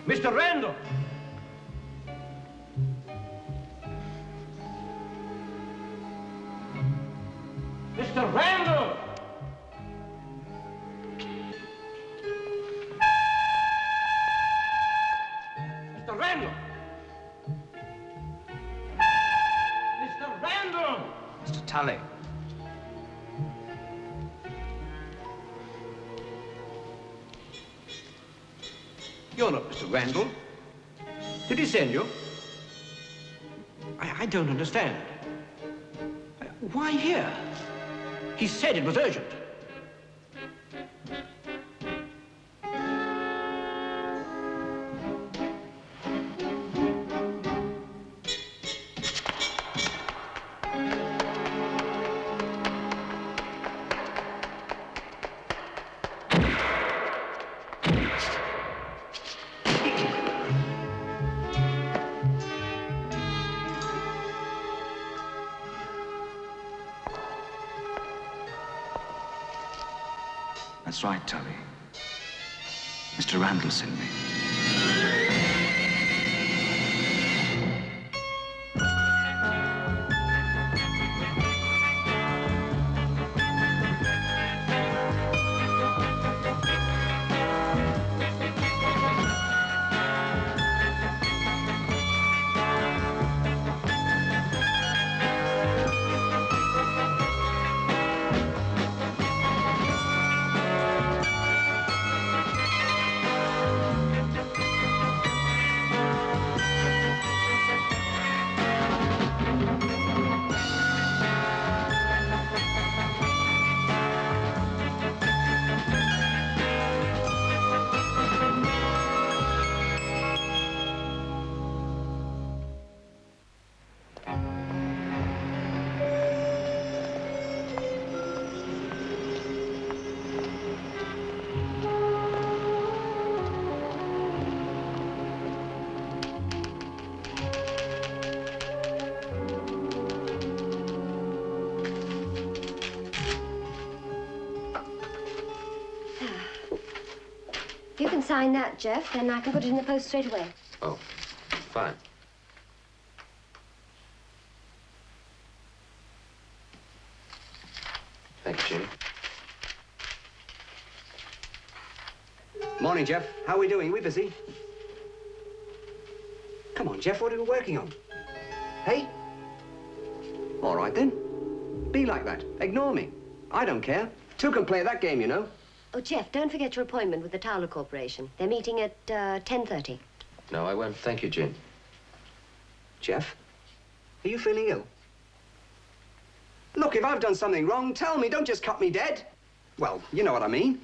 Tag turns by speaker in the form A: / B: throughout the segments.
A: Mr. Randall! Mr. Randall! Mr. Randall! Mr. Randall!
B: Mr. Tully.
A: You're not Mr. Randall. Did he send you? I don't understand. Why here? He said it was urgent.
B: That's right, Tully. Mr. Randall sent me.
C: You can sign that, Jeff, then I can put it in the post straight away.
D: Oh, fine. Thank you, Jim. Morning, Jeff. How are we doing? We busy? Come on, Jeff, what are we working on? Hey? All right, then. Be like that. Ignore me. I don't care. Two can play that game, you know.
C: Oh, Jeff, don't forget your appointment with the Towler Corporation. They're meeting at 10:30.
D: No, I won't. Thank you, Jim. Jeff, are you feeling ill? Look, if I've done something wrong, tell me. Don't just cut me dead. Well, you know what I mean.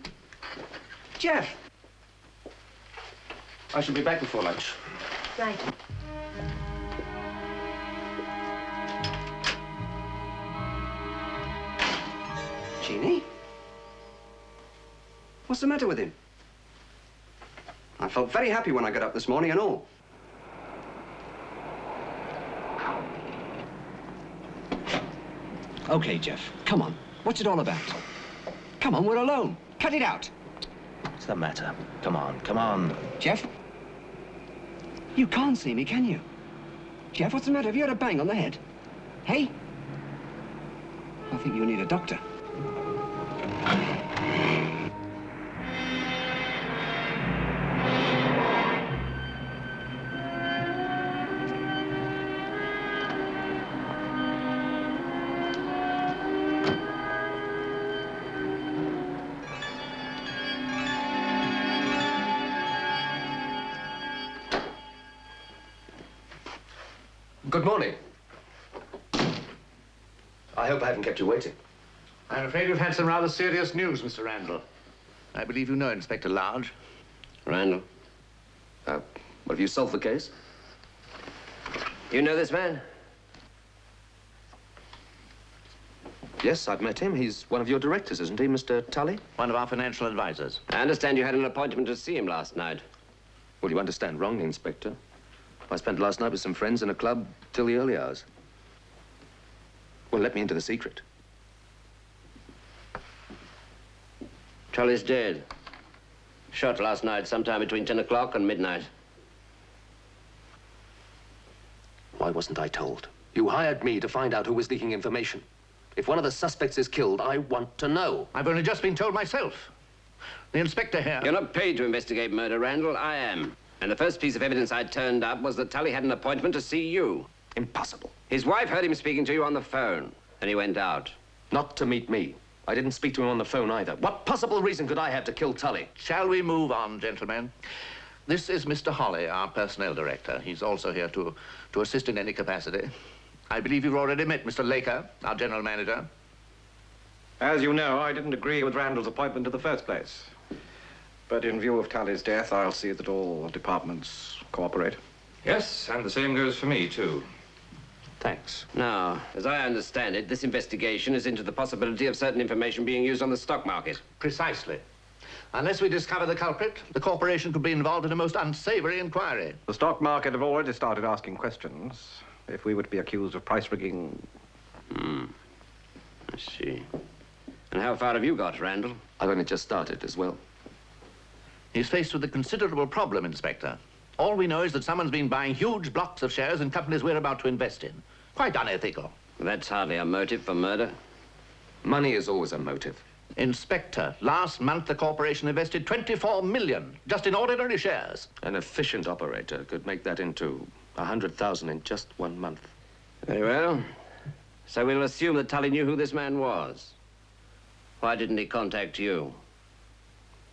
D: Jeff.
A: I shall be back before lunch.
C: Right.
D: Jeannie? What's the matter with him? I felt very happy when I got up this morning and all. Okay, Jeff, come on. What's it all about? Come on, we're alone. Cut it out.
B: What's the matter? Come on, come on.
D: Jeff? You can't see me, can you? Jeff, what's the matter? Have you had a bang on the head? Hey? I think you need a doctor.
E: Good morning. I hope I haven't kept you waiting.
F: I'm afraid we've had some rather serious news, Mr. Randall. I believe you know Inspector Large.
D: Randall.
E: What, have you solved the case?
D: You know this man?
E: Yes, I've met him. He's one of your directors, isn't he, Mr. Tully?
F: One of our financial advisors.
D: I understand you had an appointment to see him last night.
E: Well, you understand wrongly, Inspector. I spent last night with some friends in a club till the early hours. Well, let me into the secret.
D: Tully's dead. Shot last night sometime between 10 o'clock and midnight.
E: Why wasn't I told? You hired me to find out who was leaking information. If one of the suspects is killed, I want to know.
F: I've only just been told myself. The inspector here...
G: You're not paid to investigate murder, Randall. I am. And the first piece of evidence I turned up was that Tully had an appointment to see you.
E: Impossible.
G: His wife heard him speaking to you on the phone, and he went out.
E: Not to meet me. I didn't speak to him on the phone either. What possible reason could I have to kill Tully?
F: Shall we move on, gentlemen? This is Mr. Holly, our personnel director. He's also here to assist in any capacity. I believe you've already met Mr. Laker, our general manager.
H: As you know, I didn't agree with Randall's appointment in the first place. But in view of Tully's death, I'll see that all departments cooperate.
I: Yes, and the same goes for me, too.
E: Thanks.
G: Now, as I understand it, this investigation is into the possibility of certain information being used on the stock market.
F: Precisely. Unless we discover the culprit, the corporation could be involved in a most unsavory inquiry.
H: The stock market have already started asking questions. If we were to be accused of price rigging...
G: I see. And how far have you got, Randall?
E: I've only just started as well.
F: He's faced with a considerable problem, Inspector. All we know is that someone's been buying huge blocks of shares in companies we're about to invest in. Quite unethical.
G: That's hardly a motive for murder.
E: Money is always a motive.
F: Inspector, last month the corporation invested 24 million just in ordinary shares.
E: An efficient operator could make that into 100,000 in just 1 month.
G: Very well. So we'll assume that Tully knew who this man was. Why didn't he contact you?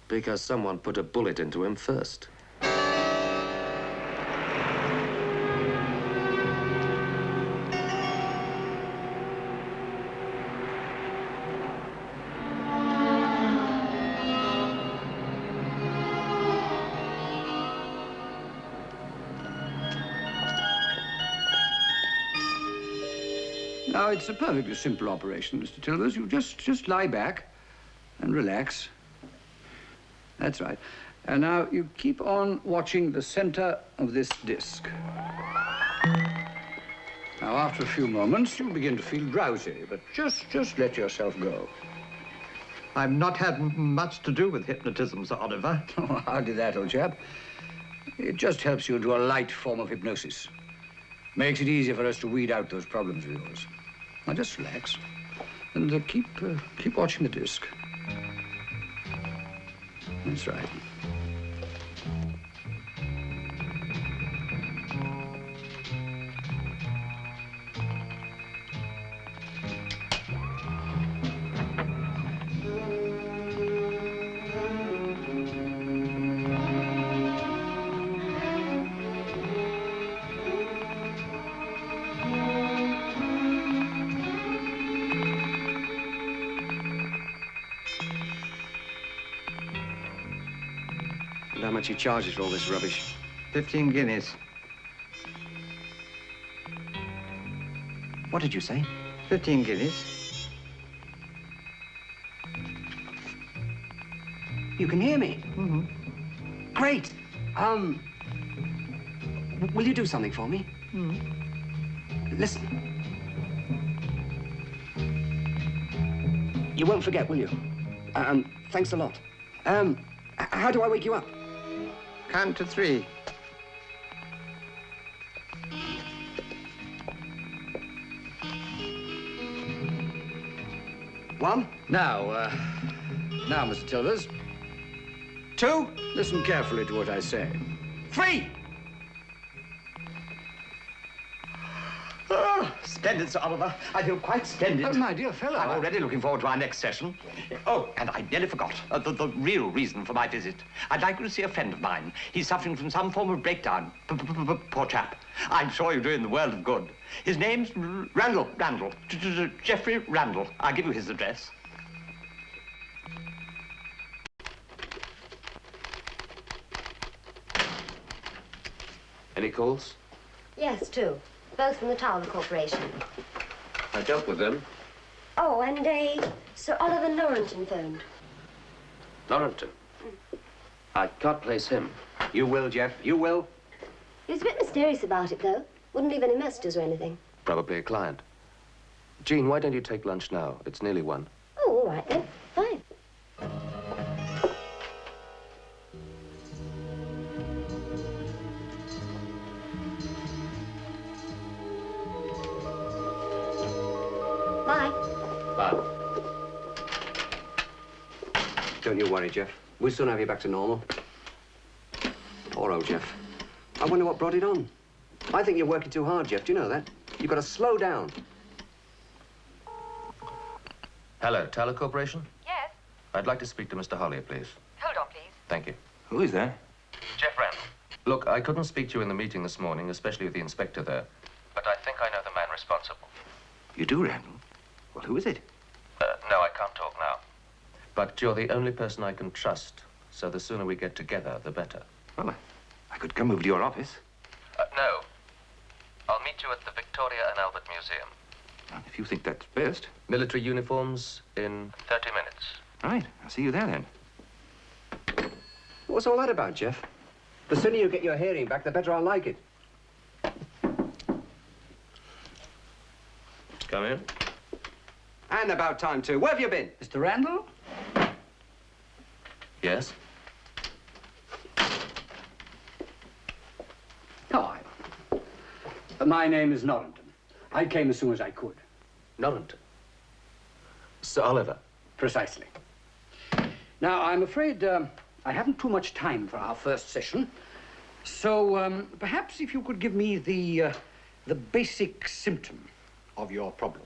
E: Because someone put a bullet into him first.
J: Now, it's a perfectly simple operation, Mr. Tilvers. You just lie back and relax. That's right. And now you keep on watching the center of this disc. Now, after a few moments, you'll begin to feel drowsy, but just let yourself go.
A: I've not had much to do with hypnotism, Sir Oliver.
J: Oh, hardly that, old chap. It just helps you into a light form of hypnosis. Makes it easier for us to weed out those problems of yours. Now, just relax and keep watching the disc. That's right.
A: How much he charges for all this rubbish?
H: 15 guineas.
A: What did you say?
H: 15 guineas.
D: You can hear me? Great. Will you do something for me? Listen. You won't forget, will you? Thanks a lot. How do I wake you up?
H: Count to 3.
D: One.
J: Now, Mr. Tilvers.
D: 2.
J: Listen carefully to what I say.
D: 3.
A: Oh, splendid, Sir Oliver. I feel quite splendid.
J: Oh, my dear fellow.
A: I'm already looking forward to our next session. Oh, and I nearly forgot the real reason for my visit. I'd like you to see a friend of mine. He's suffering from some form of breakdown. Poor chap. I'm sure you're doing the world of good. His name's Randall. Geoffrey Randall. I'll give you his address.
E: Any calls?
C: Yes, 2. Both from the Tower Corporation.
E: I dealt with them.
C: Oh, and Sir Oliver Norrington phoned.
E: Norrington. I can't place him.
D: You will, Jeff. You will.
C: He was a bit mysterious about it, though. Wouldn't leave any messages or anything.
E: Probably a client. Jean, why don't you take lunch now? It's nearly 1.
C: Oh, all right, then. Fine.
G: Fine.
D: Don't you worry, Jeff. We'll soon have you back to normal. Poor old Jeff. I wonder what brought it on. I think you're working too hard, Jeff. Do you know that? You've got to slow down.
E: Hello, Tyler Corporation?
K: Yes?
E: I'd like to speak to Mr. Holly, please.
K: Hold on, please.
E: Thank you.
B: Who is that?
E: Jeff Randall. Look, I couldn't speak to you in the meeting this morning, especially with the inspector there. But I think I know the man responsible.
B: You do, Randall? Well, who is it?
E: No, I can't talk now. But you're the only person I can trust, so the sooner we get together, the better.
B: Well, I could come over to your office.
E: No. I'll meet you at the Victoria and Albert Museum.
B: Well, if you think that's best.
E: Military uniforms in 30 minutes.
B: Right, I'll see you there then.
D: What's all that about, Jeff? The sooner you get your hearing back, the better I'll like it.
E: Come in.
D: And about time, too. Where have you been?
J: Mr. Randall?
E: Yes?
J: Hi. My name is Norrington. I came as soon as I could.
E: Norrington. Sir Oliver.
J: Precisely. Now, I'm afraid I haven't too much time for our first session. So, perhaps if you could give me the basic symptom of your problem.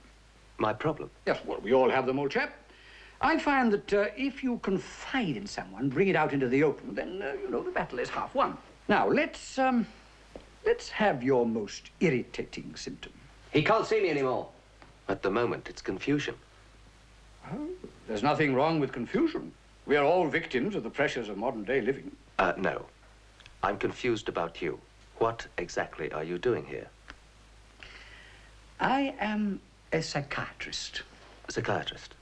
E: My problem?
J: Yes, well, we all have them, old chap. I find that if you confide in someone, bring it out into the open, then, you know, the battle is half won. Now, let's have your most irritating symptom.
D: He can't see me anymore.
E: At the moment, it's confusion.
J: Oh, there's nothing wrong with confusion. We are all victims of the pressures of modern-day living.
E: No. I'm confused about you. What exactly are you doing here?
J: I am a psychiatrist.
E: A psychiatrist?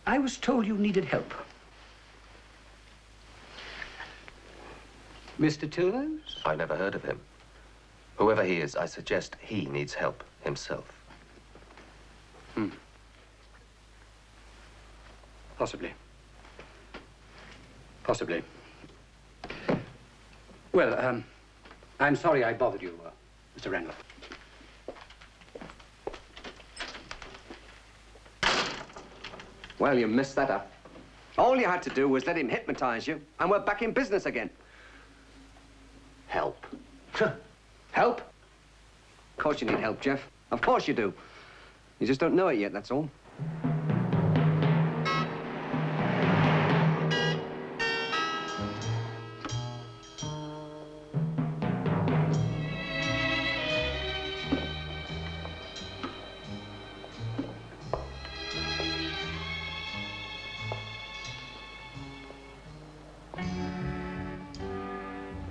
J: I was told you needed help. Mr. Tiller's?
E: I never heard of him. Whoever he is, I suggest he needs help himself.
J: Possibly. Possibly. Well, I'm sorry I bothered you, Mr. Randall.
D: Well, you messed that up. All you had to do was let him hypnotize you, and we're back in business again.
E: Help.
D: Help? Of course you need help, Jeff. Of course you do. You just don't know it yet, that's all.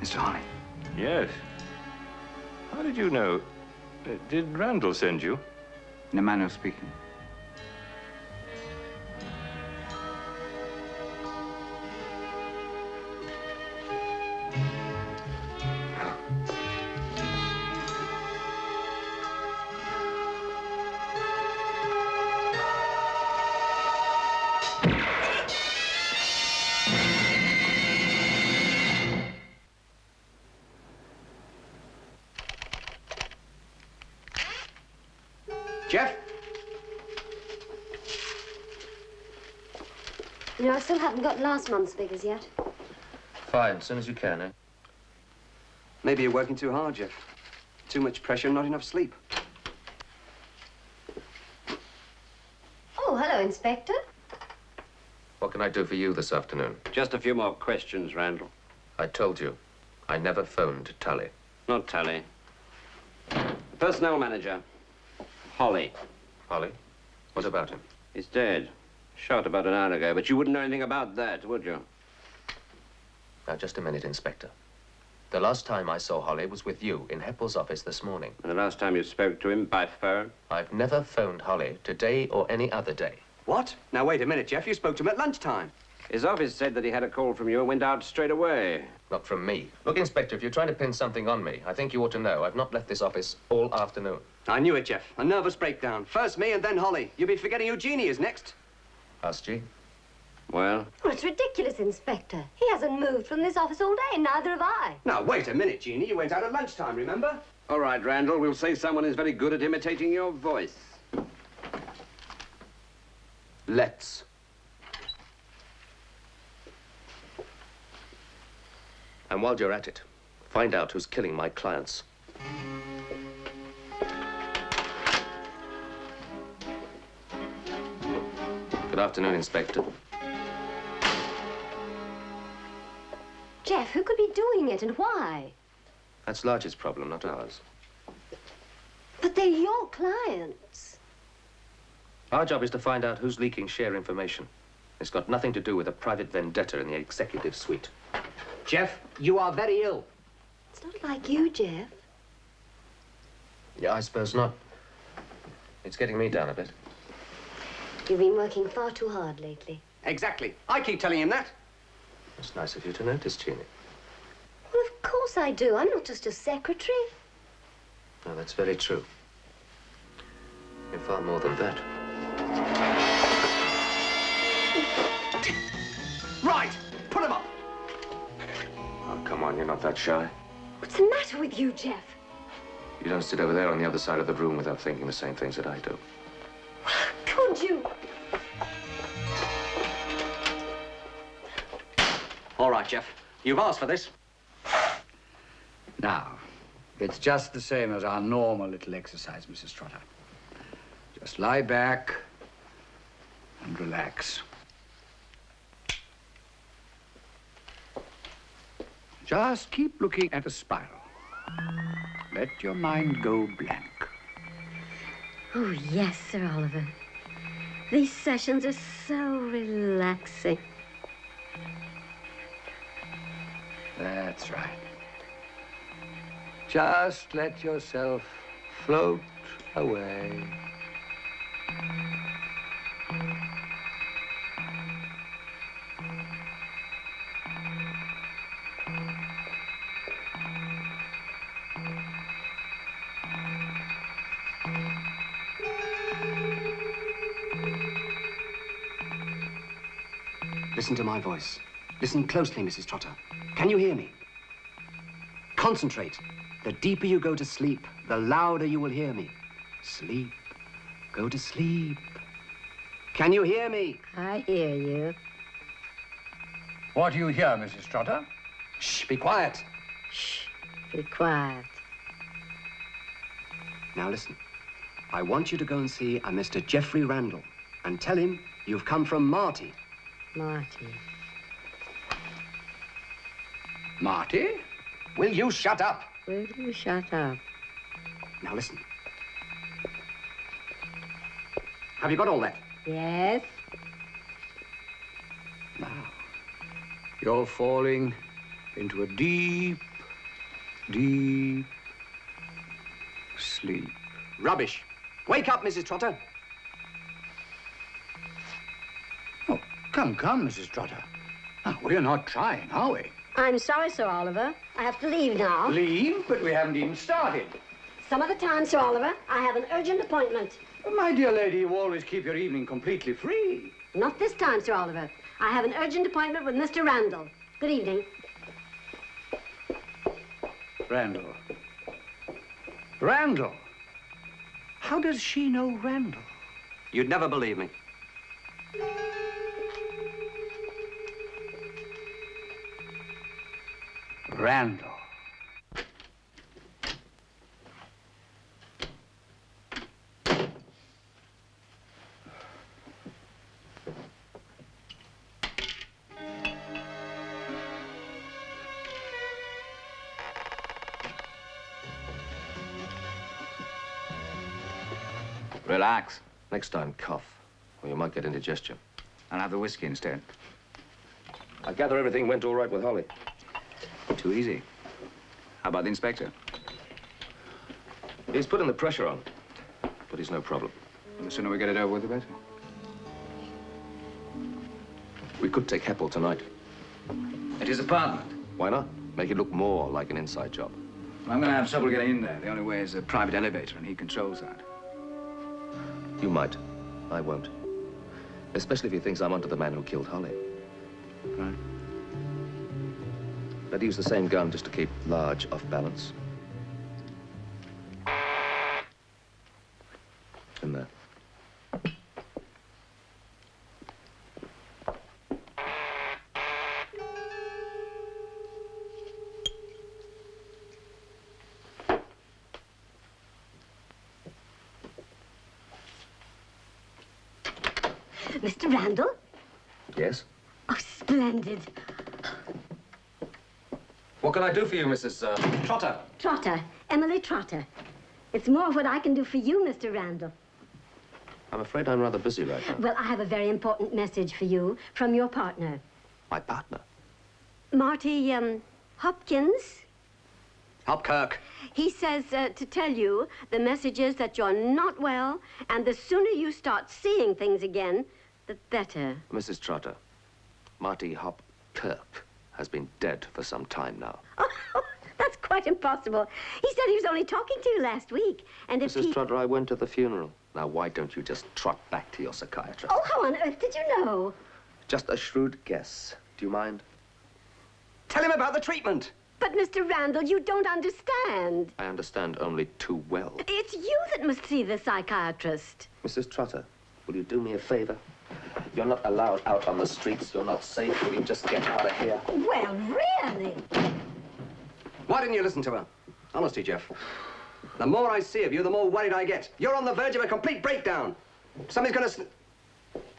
B: Mr. Holly.
I: Yes. How did you know? Did Randall send you?
B: In a manner of speaking.
D: Jeff?
C: You know, I still haven't got last month's figures yet.
E: Fine, as soon as you can, eh?
D: Maybe you're working too hard, Jeff. Too much pressure, not enough sleep.
C: Oh, hello, Inspector.
E: What can I do for you this afternoon?
G: Just a few more questions, Randall.
E: I told you, I never phoned Tully.
G: Not Tully. Personnel manager. Holly.
E: Holly? What about him?
G: He's dead. Shot about an hour ago, but you wouldn't know anything about that, would you?
E: Now, just a minute, Inspector. The last time I saw Holly was with you in Heppel's office this morning.
G: And the last time you spoke to him by phone?
E: I've never phoned Holly today or any other day.
D: What? Now, wait a minute, Jeff. You spoke to him at lunchtime.
G: His office said that he had a call from you and went out straight away.
E: Not from me. Look, Inspector, if you're trying to pin something on me, I think you ought to know I've not left this office all afternoon.
D: I knew it, Jeff. A nervous breakdown. First me and then Holly. You'll be forgetting Eugenie is next.
E: Ask G.
G: Well?
C: Well, it's ridiculous, Inspector. He hasn't moved from this office all day, neither have I.
D: Now, wait a minute, Jeannie. You went out at lunchtime, remember?
G: All right, Randall, we'll say someone is very good at imitating your voice.
E: Let's. And while you're at it, find out who's killing my clients. Good afternoon, Inspector.
C: Jeff, who could be doing it and why?
E: That's Lodge's problem, not ours.
C: But they're your clients.
E: Our job is to find out who's leaking share information. It's got nothing to do with a private vendetta in the executive suite.
D: Jeff, you are very ill.
C: It's not like you, Jeff.
E: Yeah, I suppose not. It's getting me down a bit.
C: You've been working far too hard lately.
D: Exactly. I keep telling him that.
E: It's nice of you to notice, Jeannie.
C: Well, of course I do. I'm not just a secretary.
E: No, that's very true. You're far more than that.
D: Right. Put him up.
E: Oh, come on, you're not that shy.
C: What's the matter with you, Jeff?
E: You don't sit over there on the other side of the room without thinking the same things that I do.
C: Could you?
D: All right, Jeff. You've asked for this.
J: Now, it's just the same as our normal little exercise, Mrs. Trotter. Just lie back and relax. Just keep looking at a spiral. Let your mind go blank.
C: Oh, yes, Sir Oliver. These sessions are so relaxing.
J: That's right. Just let yourself float away.
D: Listen to my voice. Listen closely, Mrs. Trotter. Can you hear me? Concentrate. The deeper you go to sleep, the louder you will hear me. Sleep. Go to sleep. Can you hear me?
C: I hear you.
J: What do you hear, Mrs. Trotter?
D: Shh, be quiet.
C: Shh, be quiet.
D: Now listen. I want you to go and see a Mr. Geoffrey Randall and tell him you've come from Marty.
C: Marty.
J: Marty?
D: Will you shut up?
C: Will you shut up?
D: Now listen. Have you got all that?
C: Yes?
J: Now, you're falling into a deep, deep sleep.
D: Rubbish. Wake up, Mrs. Trotter.
J: Oh, come, Mrs. Trotter. Now, we're not trying, are we?
C: I'm sorry, Sir Oliver. I have to leave now.
J: Leave? But we haven't even started.
C: Some other time, Sir Oliver. I have an urgent appointment.
J: My dear lady, you always keep your evening completely free.
C: Not this time, Sir Oliver. I have an urgent appointment with Mr. Randall. Good evening.
J: Randall. Randall? How does she know Randall?
D: You'd never believe me.
J: Randall.
B: Relax.
E: Next time, cough, or you might get indigestion.
B: I'll have the whiskey instead.
E: I gather everything went all right with Holly.
B: Too easy. How about the inspector?
E: He's putting the pressure on, but he's no problem.
B: The sooner we get it over with, the better.
E: We could take Heppel tonight.
B: At his apartment.
E: Why not? Make it look more like an inside job.
B: Well, I'm going to have trouble getting in there. The only way is a private elevator, and he controls that.
E: You might. I won't. Especially if he thinks I'm onto the man who killed Holly.
B: Right.
E: I'd use the same gun just to keep Large off balance. In there.
K: Mr. Randall?
E: Yes?
K: Oh, splendid.
E: What can I do for you, Mrs.
D: Trotter.
K: Trotter. Emily Trotter. It's more of what I can do for you, Mr. Randall.
E: I'm afraid I'm rather busy right now.
K: Well, I have a very important message for you from your partner.
E: My partner?
K: Marty, Hopkins.
D: Hopkirk.
K: He says to tell you the message is that you're not well, and the sooner you start seeing things again, the better.
E: Mrs. Trotter, Marty Hopkirk has been dead for some time now.
K: Oh, that's quite impossible. He said he was only talking to you last week, and if
E: Mrs. Trotter, I went to the funeral. Now, why don't you just trot back to your psychiatrist?
K: Oh, how on earth did you know?
E: Just a shrewd guess. Do you mind?
D: Tell him about the treatment.
K: But, Mr. Randall, you don't understand.
E: I understand only too well.
K: It's you that must see the psychiatrist.
E: Mrs. Trotter, will you do me a favor? You're not allowed out on the streets. You're not safe. Will you just get out of here?
K: Well, really?
D: Why didn't you listen to her? Honestly, Jeff. The more I see of you, the more worried I get. You're on the verge of a complete breakdown. Somebody's gonna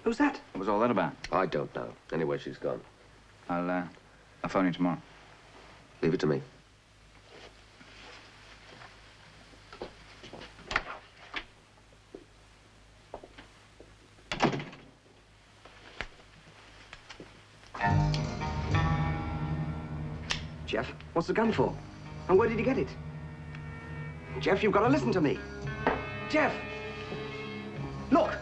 D: Who's that?
B: What was all that about?
E: I don't know. Anyway, she's gone.
B: I'll phone you tomorrow.
E: Leave it to me.
D: Jeff, what's the gun for? And where did you get it? Jeff, you've got to listen to me. Jeff! Look!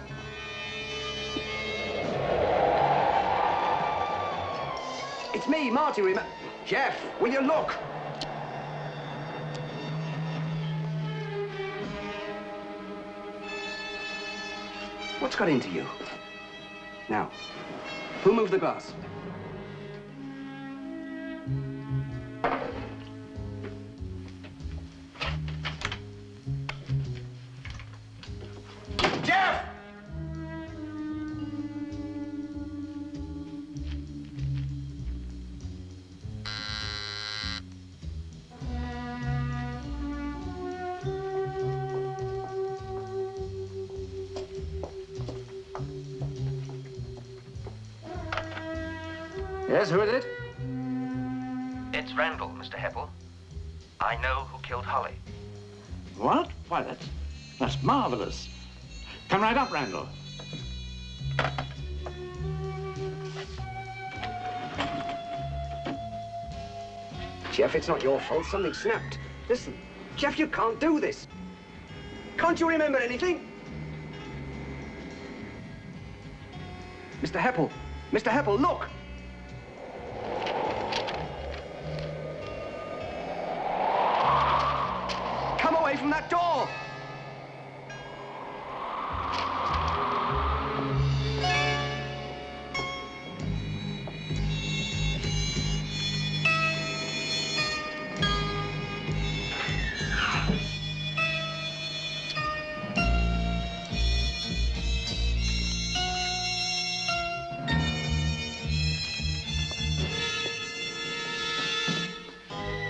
D: It's me, Marty, Jeff, will you look? What's got into you? Now, who moved the glass? Jeff!
B: Yes, who is it?
E: It's Randall, Mr. Heppel. I know who killed Holly.
F: What? Why, that's marvelous. Come right up, Randall.
D: Jeff, it's not your fault. Something snapped. Listen, Jeff, you can't do this. Can't you remember anything? Mr. Heppel. Mr. Heppel, look! Come away from that door!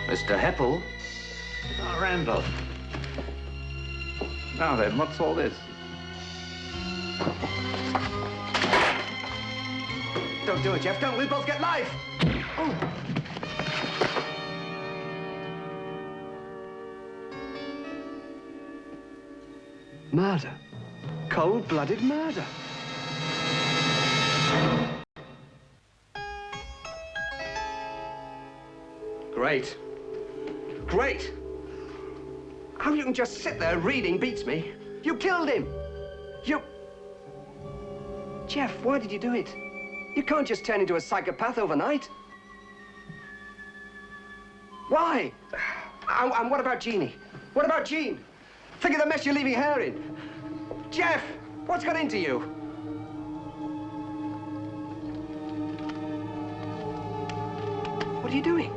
E: Mr. Heppel?
F: Oh, Randall. Now then, what's all this?
D: Don't do it, Jeff. Don't. We'll both get life. Oh. Murder. Cold-blooded murder. Great. Great. How you can just sit there reading beats me. You killed him. You... Jeff, why did you do it? You can't just turn into a psychopath overnight. Why? And what about Jeannie? What about Jean? Think of the mess you're leaving her in. Jeff, what's got into you? What are you doing?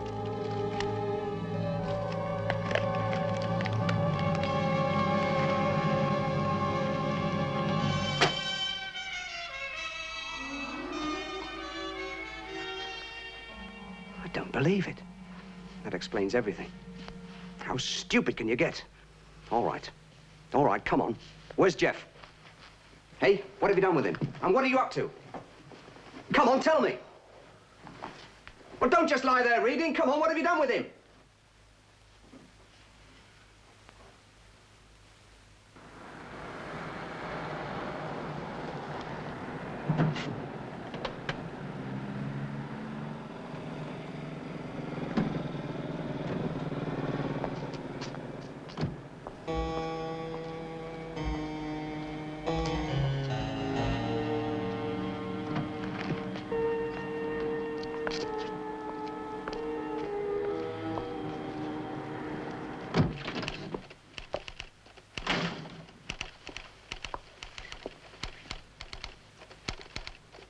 D: I don't believe it. That explains everything. How stupid can you get? All right. All right, come on. Where's Jeff? Hey, what have you done with him? And what are you up to? Come on, tell me. Well, don't just lie there reading. Come on, what have you done with him?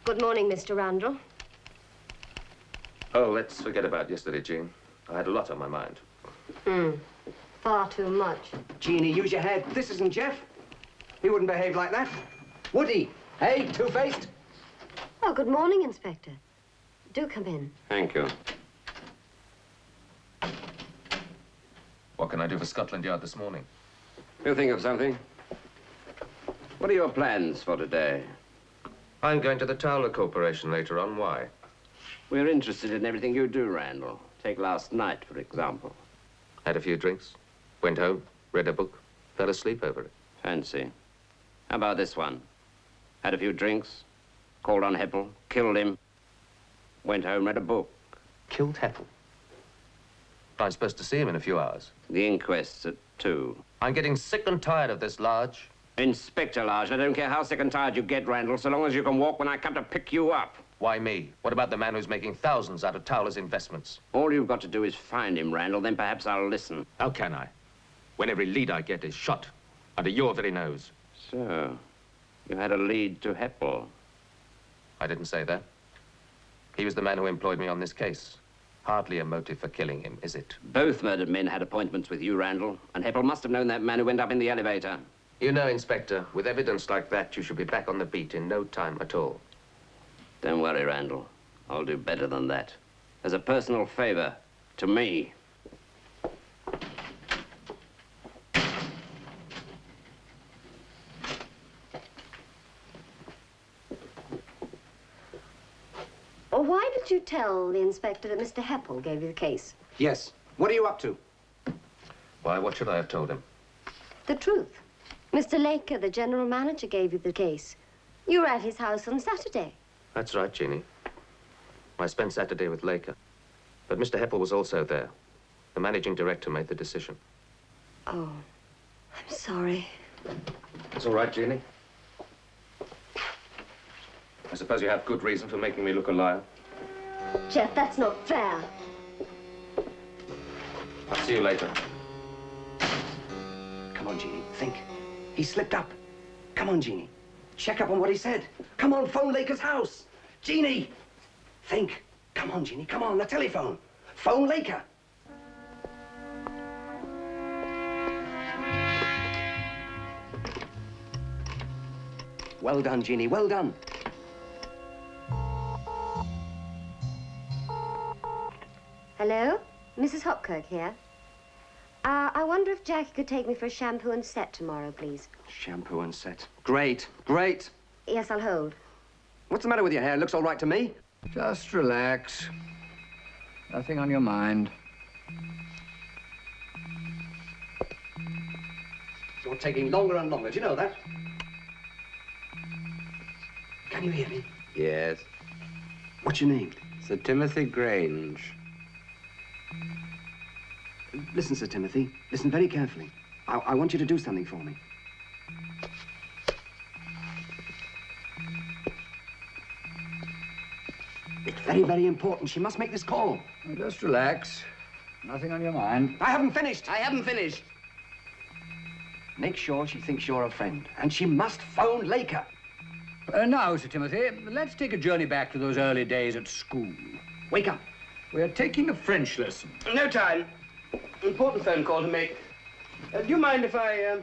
C: Good morning, Mr. Randall.
E: Oh, let's forget about yesterday, Jean. I had a lot on my mind.
C: Far too much.
D: Jeannie, use your head. This isn't Jeff. He wouldn't behave like that. Would he? Hey, two-faced?
C: Oh, good morning, Inspector. Do come in.
G: Thank you.
E: What can I do for Scotland Yard this morning?
G: You think of something? What are your plans for today?
E: I'm going to the Towler Corporation later on. Why?
G: We're interested in everything you do, Randall. Take last night, for example.
E: Had a few drinks, went home, read a book, fell asleep over it.
G: Fancy. How about this one? Had a few drinks, called on Heppel, killed him, went home, read a book.
E: Killed Heppel? I'm supposed to see him in a few hours.
G: The inquest's at 2.
E: I'm getting sick and tired of this, Large.
G: Inspector Large, I don't care how sick and tired you get, Randall, so long as you can walk when I come to pick you up.
E: Why me? What about the man who's making thousands out of Towler's investments?
G: All you've got to do is find him, Randall, then perhaps I'll listen.
E: How can I? When every lead I get is shot under your very nose.
G: So, you had a lead to Heppel.
E: I didn't say that. He was the man who employed me on this case. Hardly a motive for killing him, is it?
G: Both murdered men had appointments with you, Randall, and Heppel must have known that man who went up in the elevator.
E: You know, Inspector, with evidence like that, you should be back on the beat in no time at all.
G: Don't worry, Randall. I'll do better than that. As a personal favor to me.
C: Well, why did you tell the inspector that Mr. Heppel gave you the case?
D: Yes. What are you up to?
E: Why, what should I have told him?
C: The truth. Mr. Laker, the general manager, gave you the case. You were at his house on Saturday.
E: That's right, Jeannie. I spent Saturday with Laker. But Mr. Heppel was also there. The managing director made the decision.
C: Oh, I'm sorry.
E: It's all right, Jeannie. I suppose you have good reason for making me look a liar.
C: Jeff, that's not fair.
E: I'll see you later.
D: Come on, Jeannie, think. He slipped up. Come on, Jeannie. Check up on what he said. Come on, phone Laker's house. Jeannie, think. Come on, Jeannie, come on, the telephone. Phone Laker. Well done, Jeannie, well done.
C: Hello? Mrs. Hopkirk here. I wonder if Jackie could take me for a shampoo and set tomorrow, please.
D: Shampoo and set. Great, great.
C: Yes, I'll hold.
D: What's the matter with your hair? Looks all right to me.
J: Just relax. Nothing on your mind.
D: You're taking longer and longer. Do you know that? Can you hear me?
G: Yes.
D: What's your name?
G: Sir Timothy Grange.
D: Listen, Sir Timothy. Listen very carefully. I want you to do something for me. It's very, very important. She must make this call.
J: Now, just relax. Nothing on your mind.
D: I haven't finished. Make sure she thinks you're a friend. And she must phone Laker.
J: Now, Sir Timothy, let's take a journey back to those early days at school.
D: Wake up.
J: We're taking a French lesson.
L: No time. Important phone call to make. Do you mind if I,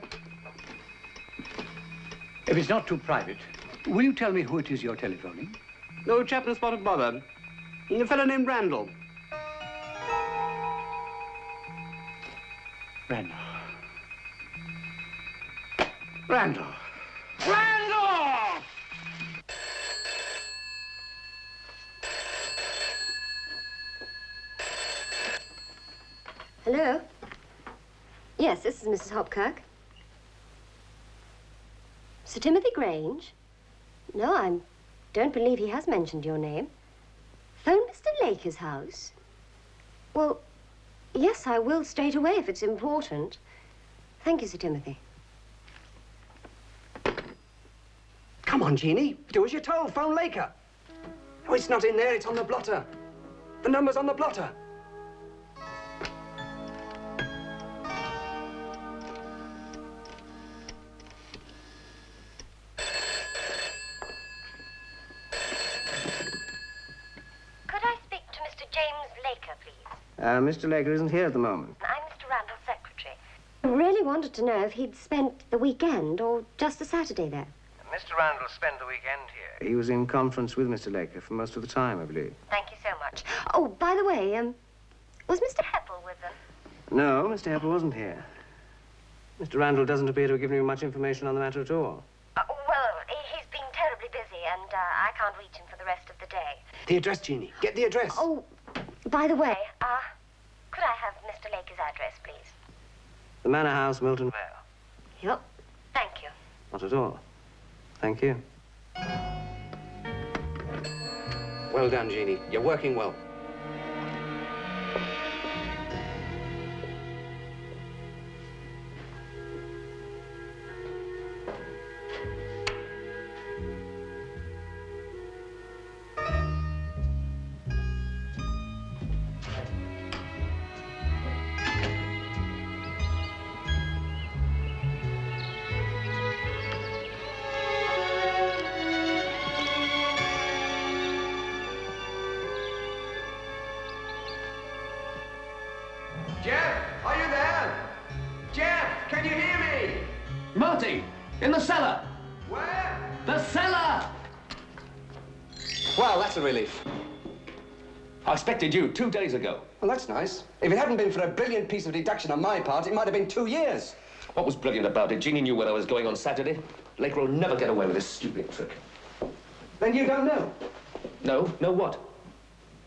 J: If it's not too private, will you tell me who it is you're telephoning?
L: No chap in a spot of bother. A fellow named Randall.
J: Randall. Randall!
L: Randall!
C: Hello? Yes, this is Mrs. Hopkirk. Sir Timothy Grange? No, I don't believe he has mentioned your name. Phone Mr. Laker's house? Well, yes, I will straight away if it's important. Thank you, Sir Timothy.
D: Come on, Jeannie. Do as you're told. Phone Laker. Oh, it's not in there. It's on the blotter. The number's on the blotter.
C: Could I speak to Mr. James Laker, please?
D: Mr. Laker isn't here at the moment.
C: I'm Mr. Randall's secretary. I really wanted to know if he'd spent the weekend or just the Saturday there.
D: Mr. Randall spent the weekend here. He was in conference with Mr. Laker for most of the time, I believe.
C: Thank you so much. Oh, by the way, was Mr. Heppel with them?
D: No, Mr. Heppel wasn't here. Mr. Randall doesn't appear to have given you much information on the matter at all.
C: Well, he's been terribly busy, and I can't reach him for the rest of the day.
D: The address, Jeannie. Get the address.
C: Oh, by the way, could I have Mr. Laker's address, please?
D: The Manor House, Milton Vale.
C: Yep. Thank you.
D: Not at all. Thank you. Well done, Jeannie. You're working well.
L: Jeff, are you there? Jeff, can you hear me?
J: Marty, in the cellar.
L: Where?
J: The cellar!
D: Well, that's a relief.
E: I expected you 2 days ago.
D: Well, that's nice. If it hadn't been for a brilliant piece of deduction on my part, it might have been 2 years.
E: What was brilliant about it? Jeannie knew where I was going on Saturday. Laker will never get away with this stupid trick.
D: Then you don't know.
E: No? No what?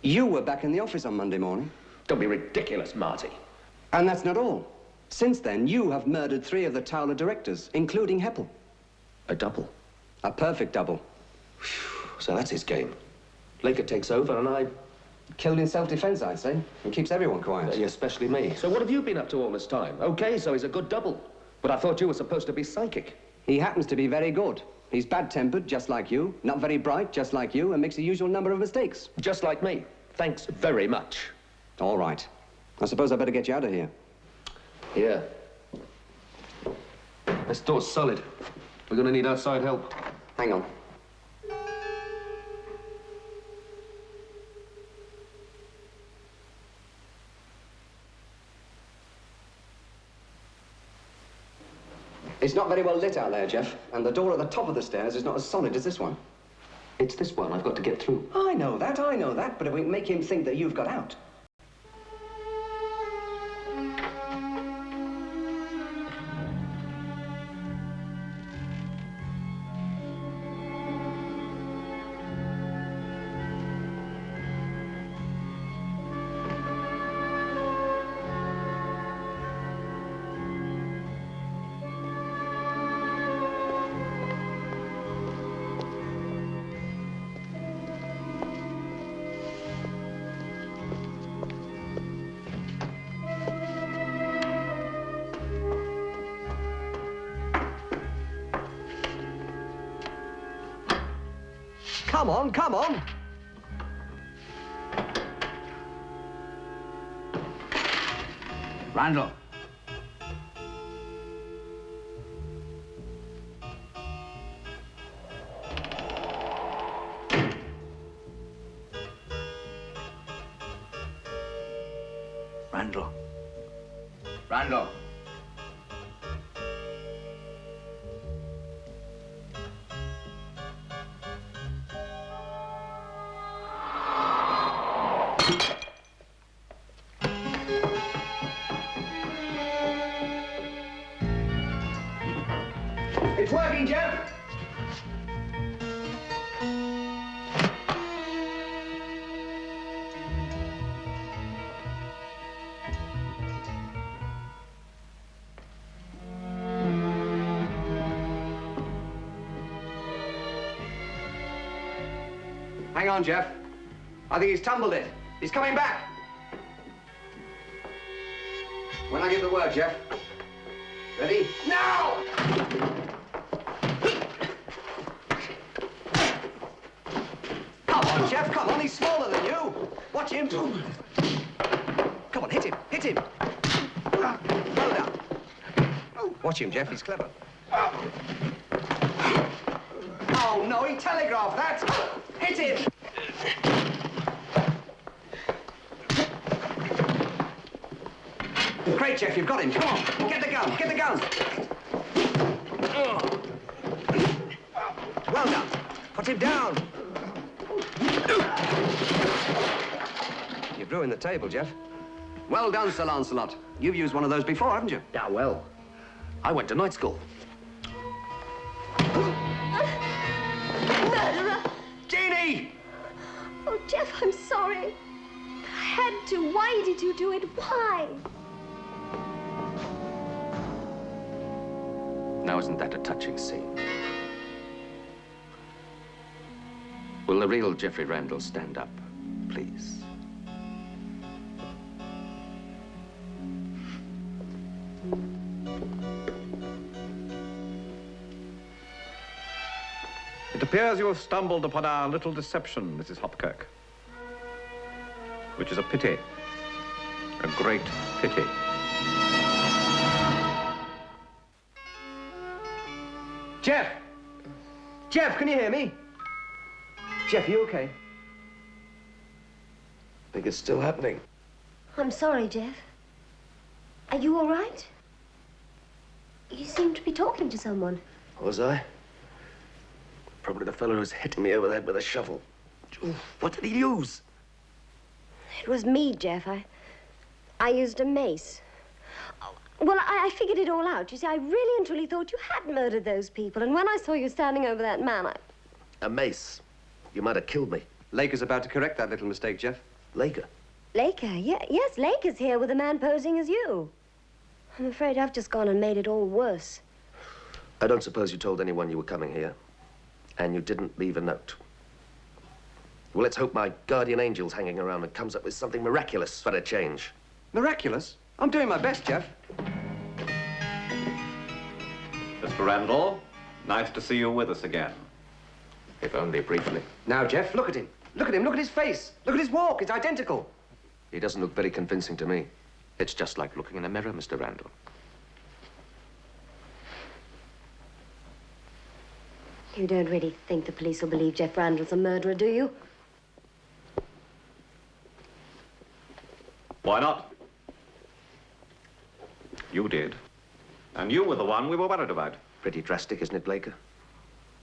D: You were back in the office on Monday morning.
E: Don't be ridiculous, Marty.
D: And that's not all. Since then, you have murdered 3 of the Towler directors, including Heppel.
E: A double.
D: A perfect double.
E: So that's his game. Laker takes over and I...
D: Killed in self-defense, I'd say. And keeps everyone quiet.
E: Especially me. So what have you been up to all this time? Okay, so he's a good double. But I thought you were supposed to be psychic.
D: He happens to be very good. He's bad-tempered, just like you. Not very bright, just like you. And makes a usual number of mistakes.
E: Just like me. Thanks very much.
D: All right. I suppose I better get you out of here.
E: Yeah. This door's solid. We're gonna need outside help.
D: Hang on. It's not very well lit out there, Jeff. And the door at the top of the stairs is not as solid as this one.
E: It's this one I've got to get through.
D: I know that. But if we can make him think that you've got out... Come on, come on!
J: Randall. Randall. Randall.
L: It's working, Jeff.
D: Hang on, Jeff. I think he's tumbled it. He's coming back. When I give the word, Jeff. Ready? Now! Come on, Jeff, come on. He's smaller than you. Watch him. Come on, hit him. Hit him. Well done. Watch him, Jeff. He's clever. Oh, no, he telegraphed that. Hit him. Great, Jeff, you've got him. Come on, get the gun, get the gun. Well done. Put him down. You've ruined the table, Jeff. Well done, Sir Lancelot. You've used one of those before, haven't you?
E: Yeah, well, I went to night school.
C: Murderer!
D: Jeannie!
C: Oh, Jeff, I'm sorry. I had to. Why did you do it? Why?
E: Now, isn't that a touching scene? Will the real Geoffrey Randall stand up, please?
H: It appears you have stumbled upon our little deception, Mrs. Hopkirk. Which is a pity. A great pity.
D: Jeff! Jeff, can you hear me? Jeff, are you okay?
E: I think it's still happening.
C: I'm sorry, Jeff. Are you all right? You seem to be talking to someone.
E: Was I? Probably the fellow who's hitting me over the head with a shovel. What did he use?
C: It was me, Jeff. I used a mace. Well, I figured it all out. You see, I really and truly thought you had murdered those people. And when I saw you standing over that man,
E: A mace. You might have killed me.
D: Laker's about to correct that little mistake, Jeff.
E: Laker?
C: Laker, yes, Laker's here with a man posing as you. I'm afraid I've just gone and made it all worse.
E: I don't suppose you told anyone you were coming here. And you didn't leave a note. Well, let's hope my guardian angel's hanging around and comes up with something miraculous for a change.
D: Miraculous? I'm doing my best, Jeff.
H: Mr. Randall, nice to see you with us again.
E: If only briefly.
D: Now, Jeff, look at him. Look at him. Look at his face. Look at his walk. It's identical.
E: He doesn't look very convincing to me. It's just like looking in a mirror, Mr. Randall.
C: You don't really think the police will believe Jeff Randall's a murderer, do you?
H: Why not? You did. And you were the one we were worried about.
E: Pretty drastic, isn't it, Laker?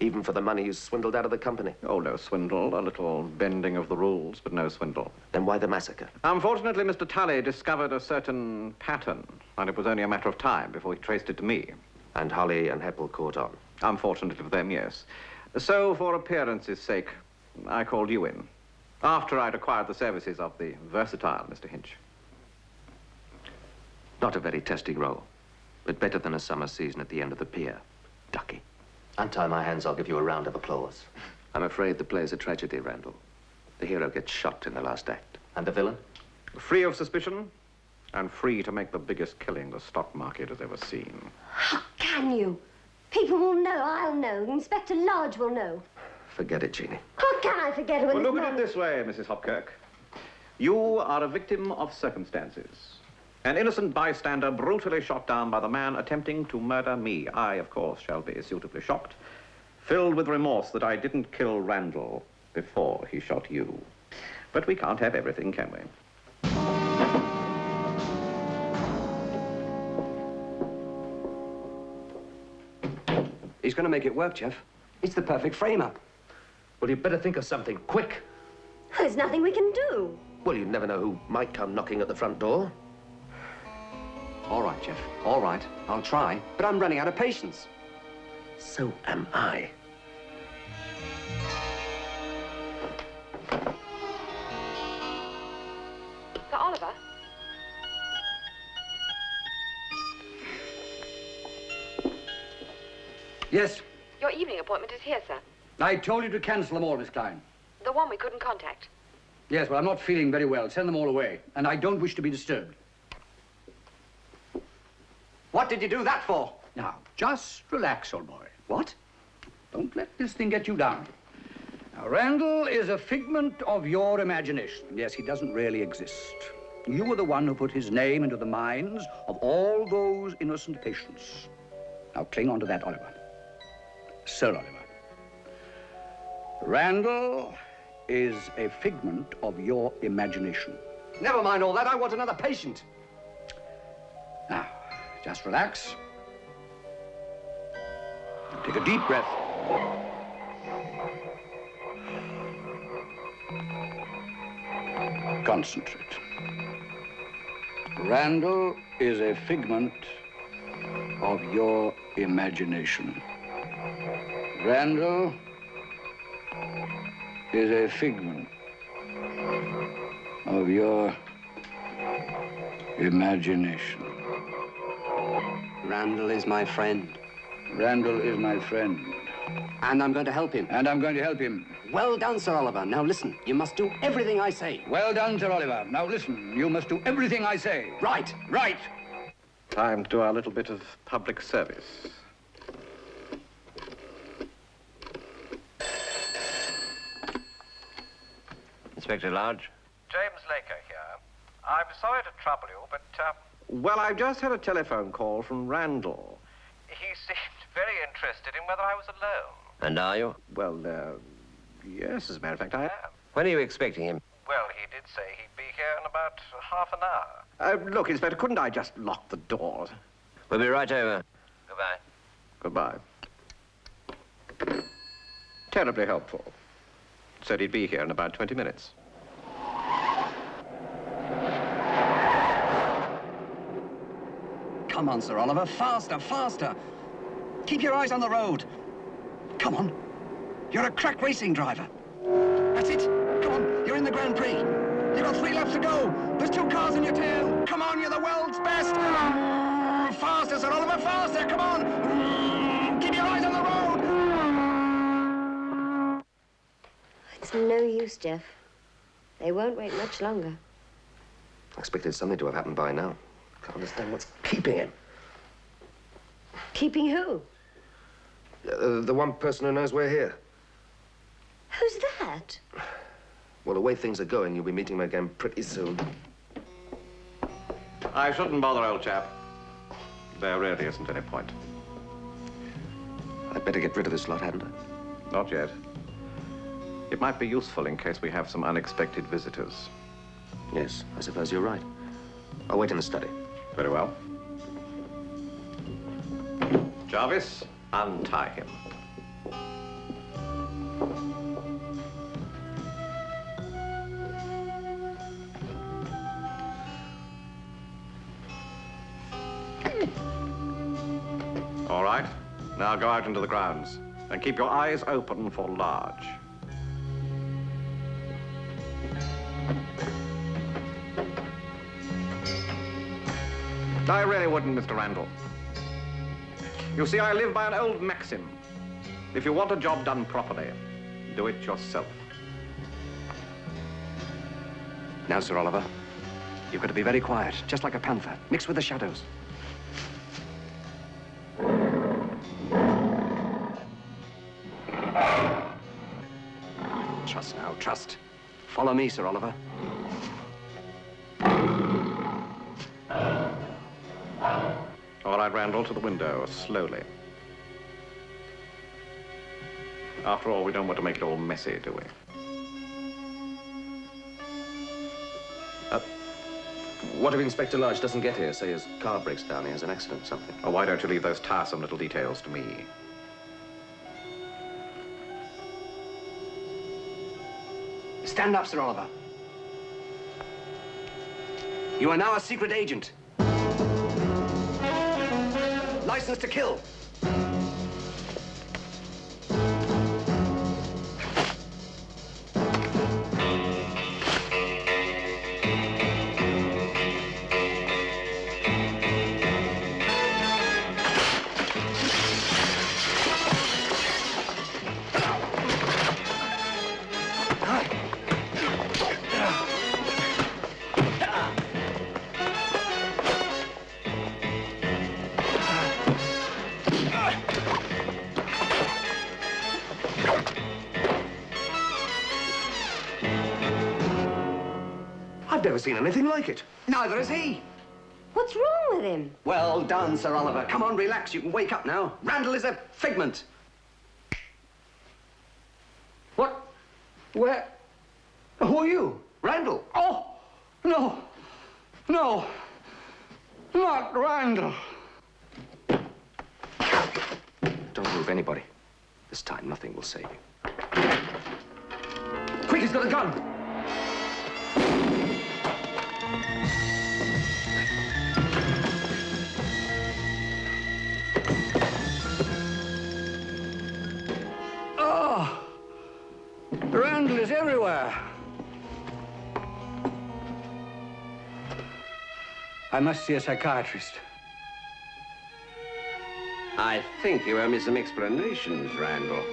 E: Even for the money you swindled out of the company.
H: Oh, no swindle. A little bending of the rules, but no swindle.
E: Then why the massacre?
H: Unfortunately, Mr. Tully discovered a certain pattern, and it was only a matter of time before he traced it to me.
E: And Holly and Heppel caught on.
H: Unfortunately for them, yes. So, for appearance's sake, I called you in. After I'd acquired the services of the versatile Mr. Hinch.
E: Not a very testing role, but better than a summer season at the end of the pier. Ducky. Untie my hands, I'll give you a round of applause. I'm afraid the play's a tragedy, Randall. The hero gets shot in the last act. And the villain?
H: Free of suspicion, and free to make the biggest killing the stock market has ever seen.
C: How can you? People will know, I'll know, Inspector Lodge will know.
E: Forget it, Jeannie.
C: How can I forget it when
H: Well,
C: this
H: look at
C: man...
H: it this way, Mrs. Hopkirk. You are a victim of circumstances. An innocent bystander brutally shot down by the man attempting to murder me. I, of course, shall be suitably shocked, filled with remorse that I didn't kill Randall before he shot you. But we can't have everything, can we?
D: He's going to make it work, Jeff. It's the perfect frame-up.
E: Well, you'd better think of something quick.
C: There's nothing we can do.
E: Well, you never know who might come knocking at the front door.
D: All right, Jeff. All right. I'll try. But I'm running out of patience.
E: So am I.
M: Sir Oliver?
J: Yes?
M: Your evening appointment is here, sir.
J: I told you to cancel them all, Miss Klein.
M: The one we couldn't contact.
J: Yes, well, I'm not feeling very well. Send them all away. And I don't wish to be disturbed.
D: What did you do that for?
J: Now, just relax, old boy.
D: What?
J: Don't let this thing get you down. Now, Randall is a figment of your imagination. Yes, he doesn't really exist. You were the one who put his name into the minds of all those innocent patients. Now, cling on to that, Oliver. Sir Oliver. Randall is a figment of your imagination.
D: Never mind all that. I want another patient.
J: Now, just relax. Take a deep breath. Concentrate. Randall is a figment of your imagination. Randall is a figment of your imagination.
D: Randall is my friend.
J: Randall is my friend.
D: And I'm going to help him.
J: And I'm going to help him.
D: Well done, Sir Oliver. Now listen, you must do everything I say.
J: Well done, Sir Oliver. Now listen, you must do everything I say.
D: Right.
J: Right.
H: Time to do our little bit of public service.
G: Inspector Lodge?
H: James Laker here. I'm sorry to trouble you, but, well, I've just had a telephone call from Randall. He seemed very interested in whether I was alone.
G: And are you?
H: Well, yes, as a matter of fact, I am.
G: When are you expecting him?
H: Well, he did say he'd be here in about half an hour. Look, Inspector, couldn't I just lock the doors?
G: We'll be right over. Goodbye.
H: Goodbye. Terribly helpful. Said he'd be here in about 20 minutes.
D: Come on, Sir Oliver. Faster, faster. Keep your eyes on the road. Come on. You're a crack racing driver. That's it. Come on. You're in the Grand Prix. You've got 3 laps to go. There's 2 cars in your tail. Come on, you're the world's best. Faster, Sir Oliver, faster. Come on. Keep your eyes on the road.
C: It's no use, Jeff. They won't wait much longer.
E: I expected something to have happened by now. Can't understand what's keeping him.
C: Keeping who?
E: The one person who knows we're here.
C: Who's that?
E: Well, the way things are going, you'll be meeting him again pretty soon.
H: I shouldn't bother, old chap. There really isn't any point.
E: I'd better get rid of this lot, hadn't I?
H: Not yet. It might be useful in case we have some unexpected visitors.
E: Yes, I suppose you're right. I'll wait in the study.
H: Very well. Jarvis, untie him. All right. Now go out into the grounds and keep your eyes open for Large. I really wouldn't, Mr. Randall. You see, I live by an old maxim. If you want a job done properly, do it yourself.
D: Now, Sir Oliver, you've got to be very quiet, just like a panther, mixed with the shadows. Trust now, trust. Follow me, Sir Oliver.
H: All right, Randall, to the window, slowly. After all, we don't want to make it all messy, do we?
E: What if Inspector Lodge doesn't get here? Say his car breaks down, he has an accident or something.
H: Oh, why don't you leave those tiresome little details to me?
D: Stand up, Sir Oliver. You are now a secret agent. License to kill. never seen anything like it. Neither has he.
C: What's wrong with him?
D: Well done, Sir Oliver. Come on, relax. You can wake up now. Randall is a figment.
J: What? Where? Who are you?
D: Randall.
J: Oh, no. No. Not Randall.
D: Don't move, anybody. This time, nothing will save you. Quick, he's got a gun.
J: Oh, Randall is everywhere. I must see a psychiatrist.
L: I think you owe me some explanations, Randall.